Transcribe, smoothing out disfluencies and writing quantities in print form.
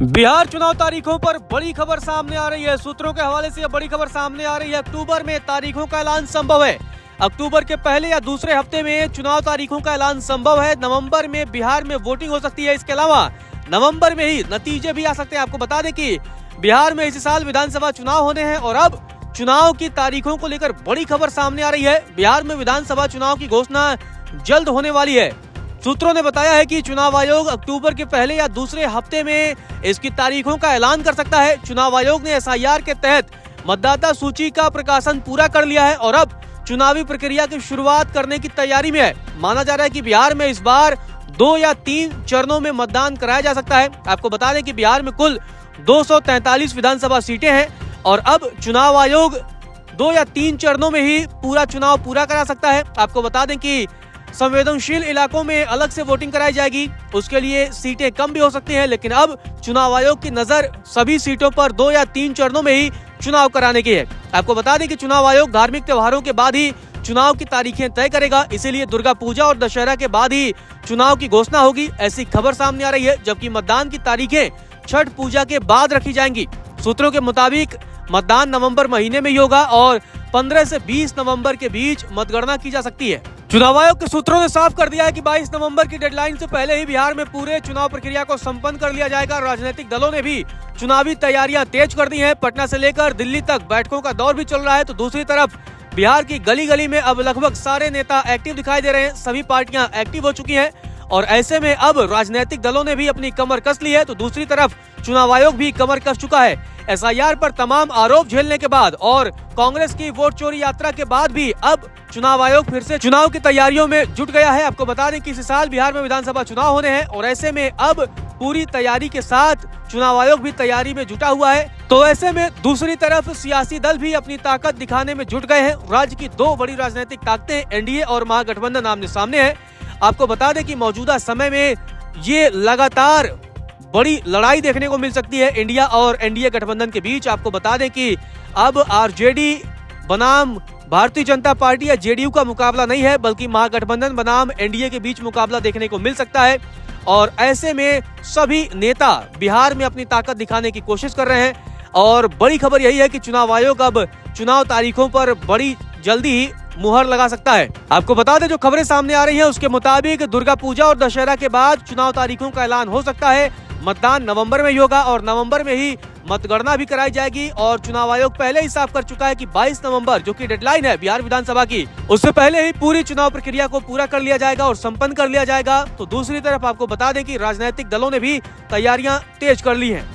बिहार चुनाव तारीखों पर बड़ी खबर सामने आ रही है। सूत्रों के हवाले से यह बड़ी खबर सामने आ रही है। अक्टूबर में तारीखों का ऐलान संभव है। अक्टूबर के पहले या दूसरे हफ्ते में चुनाव तारीखों का ऐलान संभव है। नवंबर में बिहार में वोटिंग हो सकती है। इसके अलावा नवंबर में ही नतीजे भी आ सकते हैं। आपको बता दें कि बिहार में इस साल विधानसभा चुनाव होने हैं और अब चुनाव की तारीखों को लेकर बड़ी खबर सामने आ रही है। बिहार में विधानसभा चुनाव की घोषणा जल्द होने वाली है। सूत्रों ने बताया है कि चुनाव आयोग अक्टूबर के पहले या दूसरे हफ्ते में इसकी तारीखों का ऐलान कर सकता है। चुनाव आयोग ने एसआईआर के तहत मतदाता सूची का प्रकाशन पूरा कर लिया है और अब चुनावी प्रक्रिया की शुरुआत करने की तैयारी में है। माना जा रहा है कि बिहार में इस बार 2 या 3 चरणों में मतदान कराया जा सकता है। आपको बता दें कि बिहार में कुल 243 विधानसभा सीटें हैं और अब चुनाव आयोग 2 या 3 चरणों में ही पूरा चुनाव पूरा करा सकता है। आपको बता दें कि संवेदनशील इलाकों में अलग से वोटिंग कराई जाएगी। उसके लिए सीटें कम भी हो सकती हैं, लेकिन अब चुनाव आयोग की नजर सभी सीटों पर 2 या 3 चरणों में ही चुनाव कराने की है। आपको बता दें कि चुनाव आयोग धार्मिक त्योहारों के बाद ही चुनाव की तारीखें तय करेगा। इसीलिए दुर्गा पूजा और दशहरा के बाद ही चुनाव की घोषणा होगी, ऐसी खबर सामने आ रही है। जबकि मतदान की तारीखें छठ पूजा के बाद रखी जाएंगी। सूत्रों के मुताबिक मतदान नवंबर महीने में ही होगा और 15 से 20 नवंबर के बीच मतगणना की जा सकती है। चुनाव आयोग के सूत्रों ने साफ कर दिया है कि 22 नवंबर की डेडलाइन से पहले ही बिहार में पूरे चुनाव प्रक्रिया को संपन्न कर लिया जाएगा। राजनीतिक दलों ने भी चुनावी तैयारियां तेज कर दी हैं। पटना से लेकर दिल्ली तक बैठकों का दौर भी चल रहा है। तो दूसरी तरफ बिहार की गली गली में अब लगभग सारे नेता एक्टिव दिखाई दे रहे हैं। सभी पार्टियां एक्टिव हो चुकी हैं और ऐसे में अब राजनीतिक दलों ने भी अपनी कमर कस ली है। तो दूसरी तरफ चुनाव आयोग भी कमर कस चुका है। एसआईआर पर तमाम आरोप झेलने के बाद और कांग्रेस की वोट चोरी यात्रा के बाद भी अब चुनाव आयोग फिर से चुनाव की तैयारियों में जुट गया है। आपको बता दें कि इस साल बिहार में विधानसभा चुनाव होने हैं और ऐसे में अब पूरी तैयारी के साथ चुनाव आयोग भी तैयारी में जुटा हुआ है। तो ऐसे में दूसरी तरफ सियासी दल भी अपनी ताकत दिखाने में जुट गए हैं। राज्य की 2 बड़ी राजनीतिक ताकतें एनडीए और महागठबंधन आमने सामने है। आपको बता दें कि मौजूदा समय में ये लगातार बड़ी लड़ाई देखने को मिल सकती है इंडिया और एनडीए गठबंधन के बीच। आपको बता दें कि अब आरजेडी बनाम भारतीय जनता पार्टी या जेडीयू का मुकाबला नहीं है, बल्कि महागठबंधन बनाम एनडीए के बीच मुकाबला देखने को मिल सकता है। और ऐसे में सभी नेता बिहार में अपनी ताकत दिखाने की कोशिश कर रहे हैं और बड़ी खबर यही है कि चुनाव आयोग अब चुनाव तारीखों पर बड़ी जल्दी ही मुहर लगा सकता है। आपको बता दें जो खबरें सामने आ रही हैं उसके मुताबिक दुर्गा पूजा और दशहरा के बाद चुनाव तारीखों का ऐलान हो सकता है। मतदान नवंबर में ही होगा और नवंबर में ही मतगणना भी कराई जाएगी। और चुनाव आयोग पहले ही साफ कर चुका है कि 22 नवंबर जो कि डेडलाइन है बिहार विधानसभा की, उससे पहले ही पूरी चुनाव प्रक्रिया को पूरा कर लिया जाएगा और संपन्न कर लिया जाएगा। तो दूसरी तरफ आपको बता दें कि राजनीतिक दलों ने भी तैयारियां तेज कर ली हैं।